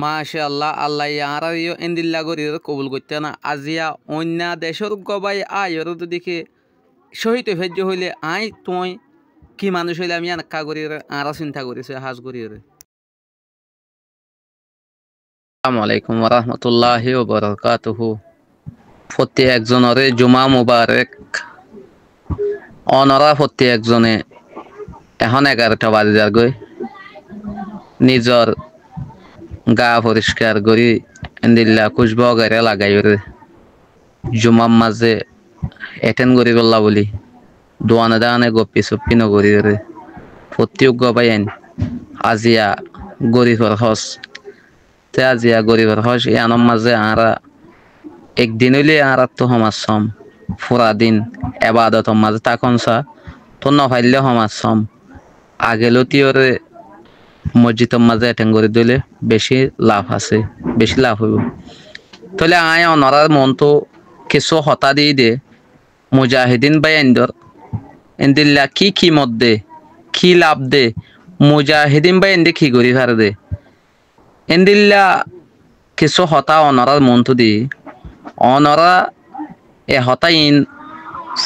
মাশাআল্লাহ আল্লাহ ইয়ারারিও এন্দিল্লা গরির কবুল করতে না আজিয়া অন্য দেশর গবাই আয়র দিকে শহীদ ফেজ্য হইলে আই তুই কি মানুষ হইলে আমি আনকা গরির আরা চিন্তা করিছে হাজ গরির। আসসালামু আলাইকুম ওয়া রাহমাতুল্লাহি ওয়া বারাকাতুহু। প্রতি একজনরে জুমা মুবারক। অনরা প্রতি একজনে এখন 11টা বাজে যার গই নিজর গা পরিষ্কার করি এন্দিল্লা খুশবু গারে লাগাইরে জুমার মাঝে এটেন করি বললা বলি দোয়ানে দানে গপি সপি নগরীরে প্রত্যেক গবাইন আজিয়া গরিবর হস তে আজিয়া গরিবর হস এই আনম মাঝে আরা একদিন হইলে আর তো সমাজ সম পুরা দিন এবাদত মাঝে তখন সা তো নফাইলে সমাজ সম আগেলতিওরে মসজিদের মাঝে এটেন করে দিলে বেশি লাভ আছে, বেশি লাভ হইব। তাহলে আয় অনরার মন তো কিছু হতা দিয়ে দে মুজাহিদিন বাই এন্দিল্লা কি মত দে কি লাভ দে মুজাহিদিন বাই এন্দি কি করি ফার দে এন্দিল্লা কিছু হতা অনরার মন তো দি অনরা এ হতা ইন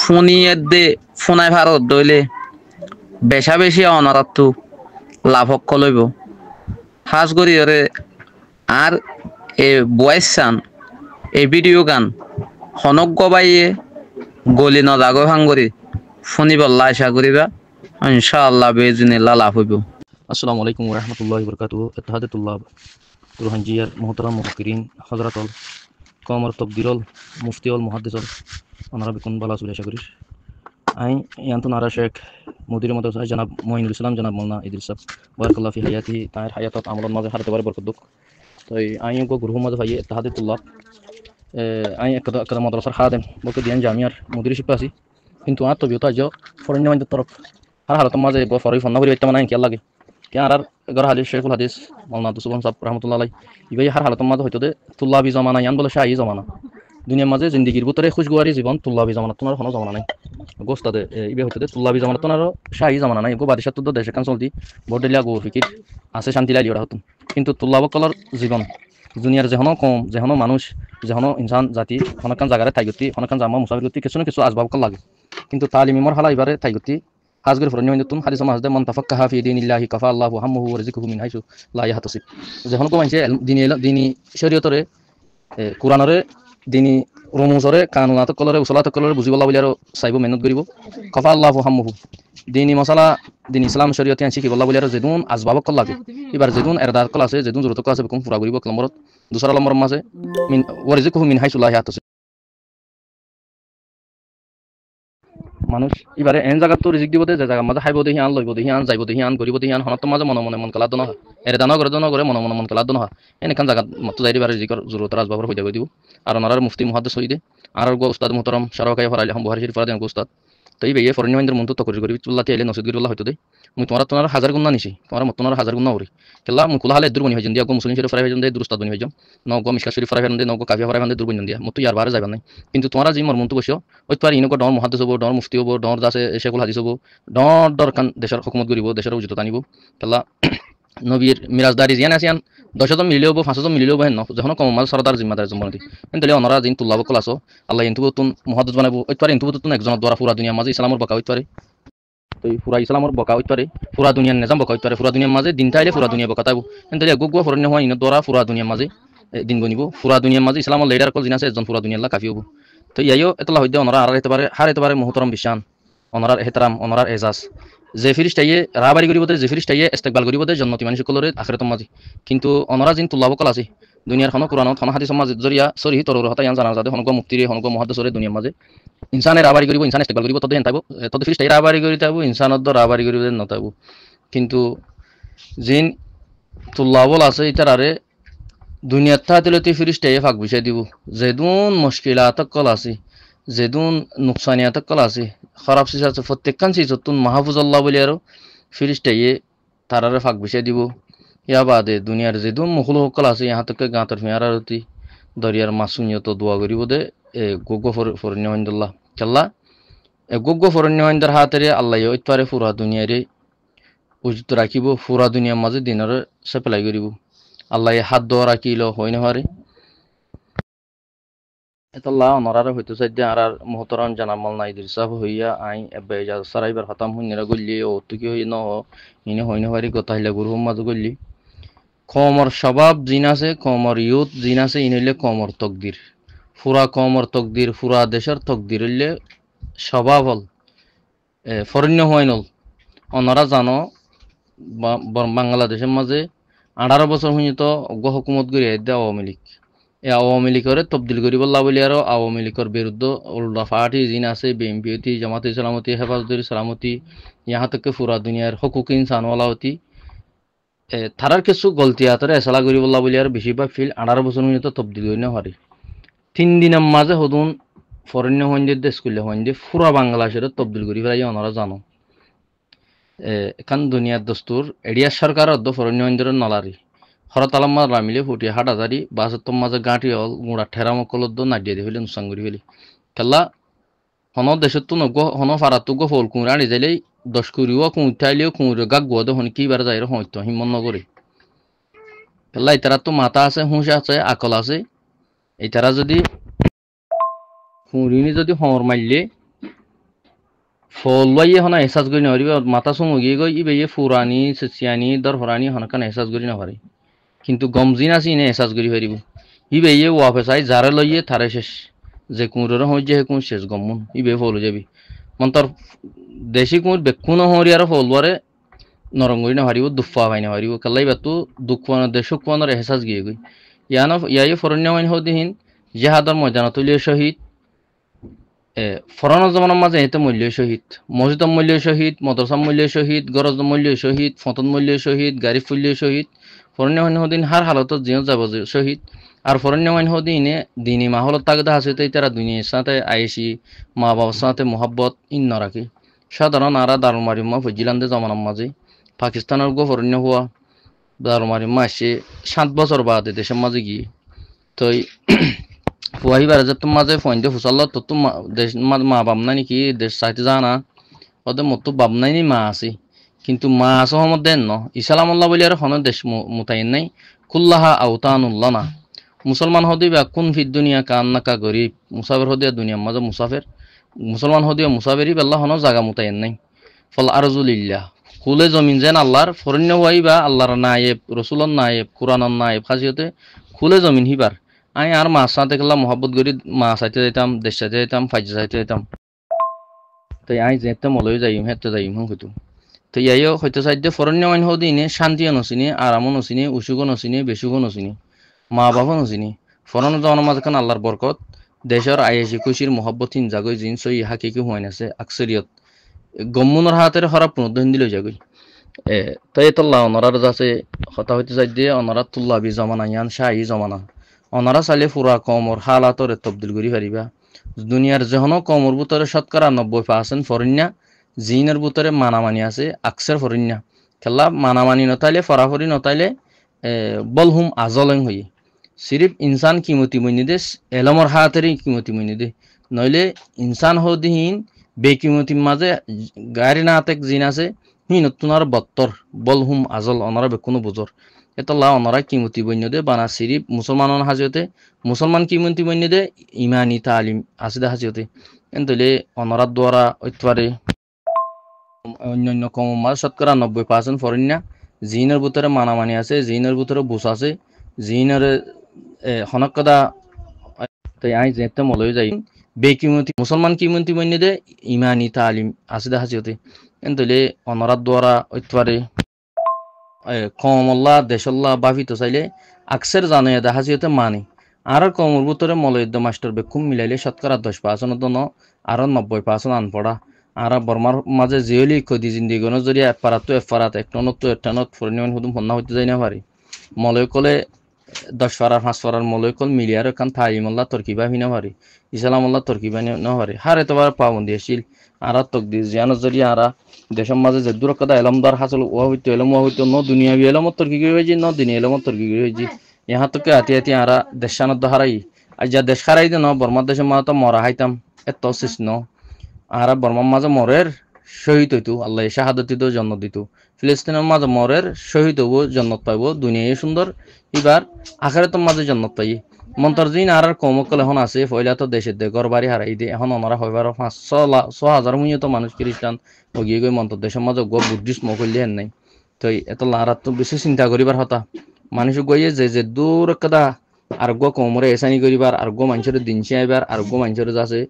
ফোনিয়ে দে ফোনাই ভারত দইলে বেশা বেশি অনরার তো লাভ লইব হাজ করি আর এ বয়েস চান এই ভিডিও গান হনক গবাইয়ে গলি নজাগো ভাঙ্গরি শুনিবল্লা আশা করিবা ইনশাআল্লাহ বেজিনিল্লাহ লাভ হইব। আসসালামু আলাইকুম ওয়া রাহমাতুল্লাহি ওয়া বারাকাতুহু। ইত্তেহাদুত তুল্লাব রুহানজিয়ার মুহতারাম মুফাক্কিরিন হযরতুল কমর তাবদিরুল মুফতিউল মুহাদ্দিসুল ওনারা বিকুন বালা সুলে আশা করি। আই ইয়ান্তন আরা শেখ মুদির মাদ্রাসা জনাব মঈনুল ইসলাম জনাব মাওলানা ইদ্রিস সাহেব বারাকাল্লাহু ফি হায়াতিহি তার হায়াতত আমলত মাঝে হারতে পারে বরকত দুক। তো আই গো গ্রুহ মাঝে ভাই ইত্তেহাদুত তুল্লাব আই একটা মাদ্রাসার খাদেম বলতে দিয়ান জামিয়ার মুদিরশিপ আছি কিন্তু আর তবিয়ত আজ ফরেন মাইন্ডের তরফ আর হালত মাঝে ফরি ফন্না করি বাইতে মানে কি লাগে क्या आर घर हादिस शेखुल हादिस मौलाना दुसुबन साहब रहमतुल्लाह अलैहि इबाई हर हालत माঝে হয়তো দে তুল্লাবি জামানা ইয়ান বলে শাহী জামানা দুনিয়ার মাঝে জিন্দেগির ভিতরে খুশগুয়ারি জীবন তুল্লাবি জামানা তোনার কোনো জামানা নাই গোস্তাদে ইবে হয়তো দে তুল্লাবি জামানা তোনার শাহী জামানা নাই গো বাদিশাত তো দেশে কান চলতি বড়লিয়া গো ফিকির আছে শান্তি লাগি ওরা হতুন কিন্তু তুল্লাব কলর জীবন দুনিয়ার যেহনো কম যেহনো মানুষ যেহনো ইনসান জাতি অনেকখান জায়গায় থাইগতি অনেকখান জামা মুসাফির গতি কিছু না কিছু আসবাব কল লাগে কিন্তু তালিমিমর হালা এবারে থাইগতি হাজগর ফরনি হইতুন হাদিস মাঝে মান তাফাক্কাহা ফি দীনিল্লাহি কাফা আল্লাহু হাম্মুহু ওয়া রিজকুহু মিন হাইসু লা ইয়াহতাসিব যখন কো মানছে দিনী শরীয়তরে কুরআনরে দিনী রমুজরে কানুনাত কলরে উসলাত কলরে বুঝিবলা বলি আর চাইব মেহনত করিব কাফা আল্লাহু হাম্মুহু দিনী মশালা দিন ইসলাম শরীয়তে আনছি কি বলা বলি আর যেদুন আসবাব কল লাগে এবার যেদুন এরদার কল আছে যেদুন জরুরত কল আছে বেকুম পুরা করিব নম্বরত দুসরা নম্বর মাঝে মিন ওয়া রিজকুহু মিন হাইসু লা ইয়াহতাসিব মানুষ এবারে এন জায়গা তো রিজিক দিব যে জায়গা মাঝে খাইব দেখি আন লইব দেখি আন যাইব দেখি আন গরিব দেখি আন হনত মাঝে মনে মনে মন কালাদ নহয় এর দান করে মনে মনে মন কালাদ নহয় এনেখান জায়গা মতো যাই এবারে রিজিকর জরুরত রাজবাবর হয়ে যাবে দিব আর ওনার মুফতি মুহাদ্দিস হইদে আর গো উস্তাদ মুহতারাম শারকাই ফরাইল হাম বুখারী শরীফ ফরাদেন গো উস্তাদ তো এই বেয়ে ফরনি মাইন্ডের মন্ত তকরি করি বিল্লাহি আলাইহি নসিদ গরিল্লাহ হইতো দে মুই তোমার হাজার গুণ না নিছি তোমার মতনার হাজার গুণ না হরি কেলা মুই কুলা হালে দুরবনি হইজন দিয়া গো মুসলিম শরীফ ফরাই হইজন দে দুরুস্তাদ বনি হইজন নগ মিশকা শরীফ ফরাই হইজন দে নগ কাফিয়া ফরাই হইজন দে দুরবনি দিয়া মতো ইয়ার বারে যাইবা নাই কিন্তু তোমার জি মর মন্ত বসিও ওই তোর ইনকো ডর মুহাদ্দিস হবো ডর মুফতি হবো ডর দাসে শেখুল হাদিস হবো ডর কান দেশের হুকুমত করিব দেশের উজিত টানিব কেলা নবীর মিরাজদারি জিয়ান আসিয়ান 10জন মিলিলেও 5জন মিলিলেও হেন যখন কম মাল সরদার জিম্মাদার জমনতি এনতলে অনরা জিন তুল্লাব কল আসো আল্লাহ ইনতু তুন মুহাদ্দিস বানাবো ওই তোর ইনতু তুন একজনের দ্বারা পুরা দুনিয়া মাঝে ইসলামের বকা হইতে পারে তো পুরা ইসলামের বকা হইতে পারে পুরা দুনিয়ার নিজাম বকা হইতে পারে পুরা দুনিয়ার মাঝে দিন তাইলে পুরা দুনিয়া বকা তাইব এনতলে গুগু ফরন্য হয় ইন দ্বারা পুরা দুনিয়ার মাঝে দিন গনিব পুরা দুনিয়ার মাঝে ইসলামের লিডার কল জিন আছে একজন পুরা দুনিয়ার লা কাফি হবো তো ইয়াইও এতলা হইতে অনরা আর হইতে পারে মুহতারাম বিশান অনরার এহতারাম অনরার এজাজ যে ফিরিস্তাইয়ে রাবারি করিব দে যে ফিরিস্তাইয়ে ইস্তেকবাল করিব দে জান্নাতি মানুষ সকলরে আখিরাত মাঝে কিন্তু অনরা জিন তুল্লাব কল আছে দুনিয়ার খানো কুরআন খানো হাদিস মাঝে জরিয়া সরি তরর হতা ইয়ান জানা যাতে হনগো মুফতিরে হনগো মুহাদ্দিসরে দুনিয়ার মাঝে ইনসানের রাবারি করিব ইনসান ইস্তেকবাল করিব তদে হেনতাইব তদে ফিরিস্তাই রাবারি করিতাবো ইনসানদ রাবারি করিব নতাবো কিন্তু জিন তুল্লাবল আছে ইতারারে দুনিয়ার তাতিলতি ফিরিস্তাইয়ে ফাক বিছাই দিব যেদুন মুশকিলাত কল আছে যেদুন নুকসানিয়াত কল আছে খারাপ সিজ আছে প্রত্যেকখান সিজতুন মাহফুজাল্লাহ বলি আর ফিরিস্তাইয়ে তারারে ফাক বিছাই দিব ইয়া বাদে দুনিয়ার যেদুন মখলুক কল আছে ইহা থেকে গাঁতর ফিয়ারারতি দরিয়ার মাসুনিয়ত দোয়া করিব দে গোগো ফরন্যহিন্দুল্লাহ কেল্লা গোগো ফরন্যহিন্দার হাতেরে আল্লাহ ইতপারে পুরা দুনিয়ারে উজিত রাখিব পুরা দুনিয়ার মাঝে দিনের সাপ্লাই করিব আল্লাহ হাত দোয়া রাখিল হই না হারে এতল্লাহ অনরারে হইতে চাইতে আর মোহতরম জানামাল নাই দিরসাব হইয়া আই এবে ইজাজত সারাইবার খতাম হুইনেরা গল্লি ও তুকি হই ন ইনে হই না হারি কথা হইলে গুরু মাঝে গল্লি কমর স্বভাব জিন আছে কমর ইউথ জিন আছে ইন হইলে কমর তকদির ফুরা কমর তকদির ফুরা দেশের তকদির হইলে স্বভাব হল ফরণ্য হয় নল অনরা জানো বাংলাদেশের মাঝে 18 বছর হইতো হুকুমত গড়িয়ে দেয় আওয়ামী লীগ এই আওয়ামী লীগের তবদিল করি বললা বলি আর আওয়ামী লীগের বিরুদ্ধে উল্টা পার্টি জিন আছে বিএনপি জামাতে ইসলামতি হেফাজতুল সালামতি यहाँ तक के पूरा दुनियार हकुक इंसान वाला होती থারার কিছু গলতি আতরে এসলা করি বললা বলি আর বেশিরভাগ ফিল 18 বছর হইতো তবদিল করি না হারি 3 দিনের মাঝে হদুন ফরেন্য হইন্দের দেশ করলে হইন্দে পুরা বাংলাদেশের তবদিল করি ফেলাই ওনারা জানো এখান দুনিয়ার দস্তুর এডিয়ার সরকার অর্ধ ফরণ্য হইন্দের নলারি হরতালাম্মা রামিলে ফুটিয়ে হাটাজারি বাসত্তম মাঝে গাঁটি হল গুঁড়া ঠেরামকলদ্দ নাডিয়ে দিয়ে ফেলে নুসান করি ফেলি খেলা হন দেশত তো নগ হন ফারাত গো ফল কুঁড়া আনি যাইলেই 10 কুড়িও কুঁঠাইলেও কুঁড়ো গাক গুয়াদ হন কি বার যাই হইত হিমন নগরে খেলা ইতারা তো মাথা আছে হুঁশ আছে আকল আছে ইতারা যদি কুঁড়িনি যদি হর মারলে ফল বাইয়ে হনা এহসাস করি না পারিব মাথা চুমুগিয়ে গই ইবে ফুরানি চেচিয়ানি দর হরানি হনকান এহসাস করি না পারি কিন্তু গমজিন আছে ইনে এহসাস করি পারিব ইবে ওয়াফে চাই যারে লইয়ে থারে শেষ যে কুঁড়োর হই যে কুঁ শেষ গমুন ইবে ফল যাবি মন তোর দেশি কুঁড় বেকুন হরি আর ফলবারে নরম করি না পারিব দুফা পাই না পারিব কালাই বাতু দুঃখ দেশক কোয়ানোর এহসাস গিয়ে গই ইয়াই ফরণ্য হইন হদিহীন জেহাদর ময়দানত তুলিয়ে শহীদ ফরানোর জমানার মাঝে এতে মূল্য শহীদ মসজিদ মূল্য শহীদ মদরসা মূল্য শহীদ গরজ মূল্য শহীদ ফতন মূল্য শহীদ গাড়ি ফুল্য শহীদ ফরণ্য হইন হদিন হার হালত জিও যাব শহীদ আর ফরণ্য হইন হদিনে দিনী মাহলত তাগদা আছে তারা দুনিয়ার সাথে আইসি মা বাবার সাথে মোহাব্বত ইন না রাখি সাধারণ আরা দারুমারিমা ফজিলান্দে জমানার মাঝে পাকিস্তানের গো ফরণ্য হওয়া দারুমারিমা আসে 7 বছর বাদে দেশের মাঝে গিয়ে তো ফুয়াহিবার যে তোমার মাঝে ফোন দিয়ে ফুসাল্লা তো দেশ মা বাবনা নাকি দেশ চাইতে জানা ওদের মতো বাবনাই নি মা আছে কিন্তু মা আছে হমদ দেন ন ইসালামুল্লাহ বলি আর হন দেশ মুতাইন নাই কুল্লাহা আওতানুল্লাহ না মুসলমান হদিবা কোন ফিদ দুনিয়া কান্নাকা গরিব মুসাফির হদিয়া দুনিয়ার মাঝে মুসাফির মুসলমান হদিয়া মুসাফিরি আল্লাহ হন জাগা মুতাইন নাই ফল আরজুলিল্লাহ কুলে জমিন যেন আল্লাহর ফরণ্য হইবা আল্লাহর নায়েব রসুলর নায়েব কোরআনর নায়েব খাসিয়তে খুলে জমিন হিবার আমি আর মাছ সাথে গেলাম মহব্বত করি মাছ চাইতে যাইতাম দেশ চাইতে যাইতাম ফাইজে চাইতে যাইতাম তাই আই যেতে মলয় যাইম হেতে যাইম হয়তো তো ইয়াইও হয়তো চাইতে ফরণ্য আইন হদিনে শান্তিও নচিনি আরামও নচিনি উসুগো নচিনি বেসুগো নচিনি মা বাবা নচিনি ফরণ জনের মাঝে খান আল্লাহর বরকত দেশের আইসি খুশির মহব্বত হিন জাগই জিন সই হাকিকি হুয়াইন আছে আকসরিয়ত গম্মুনের হাতের হরা পুনর্দহন দিল যাগই তাই তোল্লা অনরার যাচ্ছে কথা হইতে চাই দিয়ে অনরা তুল্লা বি জমানা ইয়ান শাহী জমানা অনারা চাইলে পুরা কমর হালাতরে তবদিল করি পারিবা দুনিয়ার যেহনো কমর ভিতরে শতকরা 90% ফরিন্যা জিনের ভিতরে মানামানি আছে আকসের ফরিন্যা খেলা মানামানি নতাইলে ফরাফরি নতাইলে বলহুম আজলং হই সিরিফ ইনসান কিমতি মইনি দে এলমর হাতেরই কিমতি মইনি দে নইলে ইনসান হদিহীন বেকিমতির মাঝে গাড়ি না হাতে জিন আছে হিন তুনার বত্তর বলহুম আজল অনারা বেকুনো বুজর এতলা অনরা কিমতি বন্য দে বানা সিরিপ মুসলমানের হাজিয়তে মুসলমান কিমতি বন্য দে ইমানি তালিম আছে দে হাজিয়তে এন্তলে অনরার দ্বারা ঐতবারে অন্যান্য কম মাস শতকরা 90% ফরিন্যা জিনের ভিতরে মানামানি আছে জিনের ভিতরে বুস আছে জিনের হনকদা তাই আই যেতে মলয় যাই বেকিমতি মুসলমান কিমতি বন্য দে ইমানি তালিম আছে দে হাজিয়তে এন্তলে অনরার দ্বারা ঐতবারে কমল্লা দেশল্লা বাফিত চাইলে আকসের জানে হাজিয়তে মানি আর কমর ভিতরে মলয়দ্দ মাস্টার বেকুম মিলাইলে শতকরা 10% আর 90% আনপড়া আর বর্মার মাঝে জিয়লি কদি জিন্দিগণ যদি এপারাত এক টনত 1 টনত ফরিনিয়ন হুদুম হন্না হইতে যাই না পারি মলয় কলে 10 পারার 5 পারার মলয় কল মিলিয়ার কান তাইমল্লা তরকিবা হিনা পারি ইসলামল্লা তরকিবা না পারি হারে তোবার পাবন্দি আসিল আর তকদির জিয়ান যদি আর দেশের মাঝে যে দূর কথা এলমদার হাসল ওয়া হইতো এলম ওয়া হইতো ন দুনিয়াবি এলমত তর্কি হইজি ন দুনিয়া এলমত তর্কি হইজি ইহা তোকে হাতি আর দেশানত হারাই আজ যা দেশ হারাই দে ন বর্মার দেশের মাঝে তো মরা হাইতাম এত শেষ ন আর বর্মার মাঝে মরের শহীদ হইতো, আল্লাহ শাহাদতিত জন্ম দিত। ফিলিস্তিনের মাঝে মরের শহীদ হবো, জন্নত পাইব, দুনিয়ায় সুন্দর, এবার আখেরাতের মাঝে জন্নত পাই। মন্তর দিন আর কমকল এখন আছে, পয়লা তো দেশের দে ঘর বাড়ি হারাই দিয়ে এখন ওনারা হইবার 500,000 মুইও তো মানুষ খ্রিস্টান ও গিয়ে গিয়ে মন্তর দেশের মাঝে বুদ্ধিস্ট মকল্লি হেন নাই। তো এত লাহারাত তো বেশি চিন্তা করিবার হতা মানুষ গিয়ে যে দূর একটা আরোগ্য কমরে এসানি করিবার, আরোগ্য মানুষের দিন চাইবার, আরোগ্য মানুষের যাচ্ছে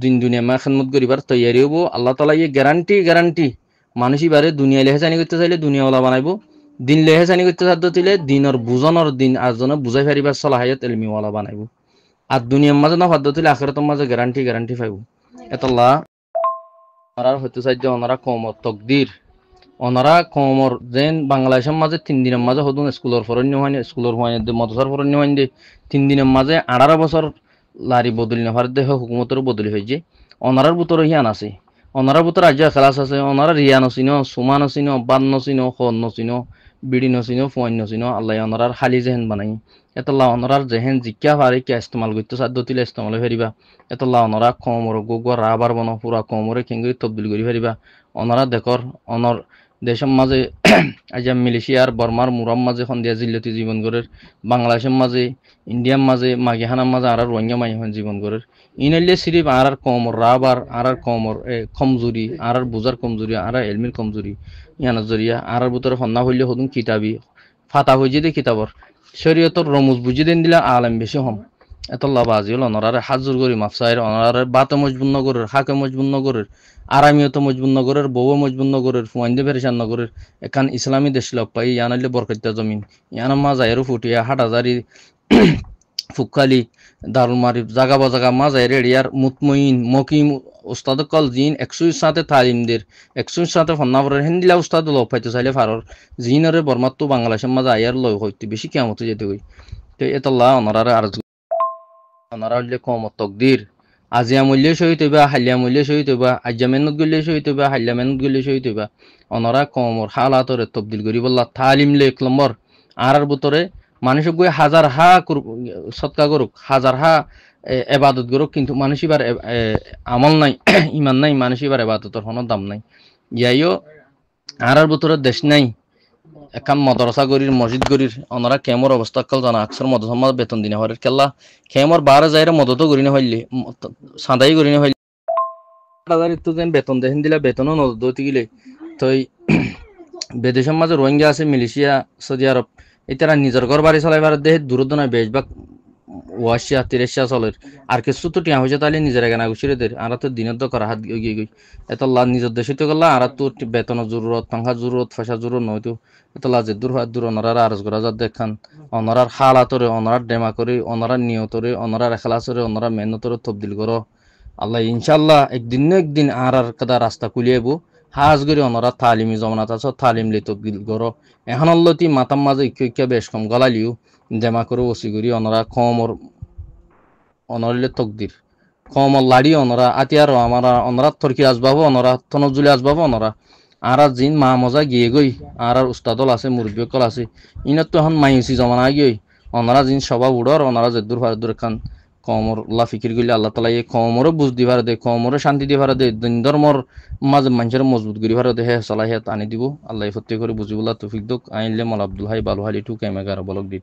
দিন দুনিয়া মা খেদমত করিবার তৈয়ারি হবো। আল্লাহ তালা ইয়ে গ্যারান্টি মানুষ এবারে দুনিয়া লেহেচানি করতে চাইলে দুনিয়াওয়ালা বানাইব, দিন লেহেচানি করতে সাধ্য দিলে দিনের বুঝানোর দিন আজনে বুঝাই ফারিবার সলাহায়ত এলমিওয়ালা বানাইব। আর দুনিয়ার মাঝে না ফাদ্য দিলে আখেরাতের মাঝে গ্যারান্টি পাইব। এতল্লাহ ওনারা হইতে চাই যে ওনারা কমর তকদির, ওনারা কমর যেন বাংলাদেশের মাঝে 3 দিনের মাঝে হদুন স্কুলের ফরণ্য হয়নি, স্কুলের হয়নি মদসার ফরণ্য হয়নি 3 দিনের মাঝে 18 বছর লারি বদলি নেওয়ার দেহ হুকুমতের বদলি হয়েছে। ওনারার ভিতরে হিয়ান আছে, ওনারার ভিতরে রাজ্য খেলাস আছে, ওনারা রিয়া নচিন, সুমা নচিন, বান নচিন, খন নচিন, বিড়ি নচিন, ফোন নচিন, আল্লাহ ওনারার খালি জেহেন বানাই। এতল্লাহ ওনারার জেহেন জিজ্ঞা পারে কে ইস্তেমাল করতে সাধ্য দিলে ইস্তেমাল ফেরিবা। এতল্লাহ ওনারা কমর গোগ রাবার বন পুরা কমরে খেঙ্গি তবদিল করি ফেরিবা। ওনারা দেখর অনর দেশের মাঝে আজ মালয়েশিয়ার বর্মার মুরাম মাঝে সন্ধিয়া জিল্লতি জীবন গড়ের, বাংলাদেশের মাঝে ইন্ডিয়ার মাঝে মাগিহানার মাঝে আর রোহিঙ্গা মাইহন জীবন গড়ের। ইনাইলে সিরিফ আর কমর রাবার আর কমর কমজুরি আর বুজার কমজুরি আর এলমির কমজুরি ইয়ানোর জরিয়া আর ভিতরে সন্না হইলে হদুন কিতাবি ফাতা হয়ে দে কিতাবর শরীয়তর রমুজ বুঝি দেন দিলা আলেম বেশি হম। এতল্লা বাজি হল অনারে হাজুর করি মাফসাইর, অনারে বাতে মজবুন নগরের, হাকে মজবুন নগরের, আরামিয়ত মজবুন নগরের, বউ মজবুন নগরের, ফুয়াইন্দে ফেরেশান নগরের এখান ইসলামী দেশ লগ পাই ইয়ানাইলে বরকত্যা জমিন ইয়ানা মা যাইরও ফুটিয়া হাটাজারি ফুকালি দারুল মারিফ জাগা বাজাগা মা যাই রেডিয়ার মুতমইন মকিম উস্তাদ কল জিন 100 সাথে তালিমদের 100 সাথে ফন্নাবরের হিন্দিলা উস্তাদ লগ পাইতে চাইলে ফারর জিনরে বর্মাত্ম বাংলাদেশের মাঝে আয়ার লয় হইতে বেশি কেমতে যেতে হই। তো এতল্লাহ অনারারে আর ওনারা হইলে কমত তকদির, আজিয়া মূল্য শহীদ হইবা, হালিয়া মূল্য শহীদ হইবা, আজিয়া মেহনত গলে শহীদ হইবা, হালিয়া মেহনত গলে শহীদ হইবা। ওনারা কমর হালাতরে তবদিল করি বললা তালিম লে 1 নম্বর আর ভিতরে মানুষ গিয়ে হাজার হা সৎকা করুক, হাজার হা এবাদত করুক, কিন্তু মানুষ এবার আমল নাই ইমান নাই, মানুষ এবার এবাদতর কোনো দাম নাই। ইয়াইও আর ভিতরে দেশ নাই এখন মদরসা গরির মসজিদ গরির ওনারা কেমর অবস্থা কাল জানা আকসর মদরসা বেতন দিনে হরের কেল্লা কেমর 12,000 মদত গরিনে হইলে সাদাই গরিনে হইলে 8,000 তো যেন বেতন দেখেন দিলা বেতনও নদত দতি গিলে। তো বিদেশের মাঝে রোহিঙ্গা আছে, মালয়েশিয়া, সৌদি আরব, এটারা নিজের ঘর বাড়ি চলাইবার দেহে দূরত্ব নয় বেশভাগ 80-83 চলের আর কিছু তো টিয়া হয়েছে তাহলে নিজের এখানে গুছিয়ে দের আর তো দিনের তো করা হাত গিয়ে গই এত নিজের দেশে তো গেলা আর তো বেতনের জরুরত পাঙ্খা জরুরত পয়সা জরুরত নয়তো এত লাজে দূর হাত দূর অনারার আরজ করা যা দেখান অনারার হালাতরে অনারার ডেমা করে অনারার নিয়তরে অনারার এখলাসরে অনারার মেহনতরে তবদিল করো। আল্লাহ ইনশাল্লাহ একদিন না একদিন আর কাদা রাস্তা কুলিয়েবো হাজ করে অনারা তালিমি জমানাত আছো তালিম লে তবদিল করো। এখন অল্লতি মাতাম মাঝে ইকা বেশ কম গলালিও ডেমা করে ওসি করি অনারা কমর অনরলে তকদির কমল লাড়ি অনরা আতিয়ার আমরা অনরা তরকি আসবাবো অনরা তনজুলি আসবাবো অনরা আর জিন মা মজা গিয়ে গই আর উস্তাদল আছে মুরব্বিকল আছে ইনত তো এখন মাইসি জমানা গিয়ে অনরা জিন সবা উড়র অনরা জেদুর ফারদুর খান কমর আল্লাহ ফিকির গইলে আল্লাহ তালা এই কমরও বুঝ দিবার দে কমরে শান্তি দিবার দে দিন ধর্মর মাঝে মানুষের মজবুত করি ভার দে হে সলাহিয়াত আনি দিব আল্লাহ ফতে করে বুঝিবুল্লাহ তৌফিক দোক আইনলে মল আব্দুল হাই বালু হালি টু কেমেগার বলক দি।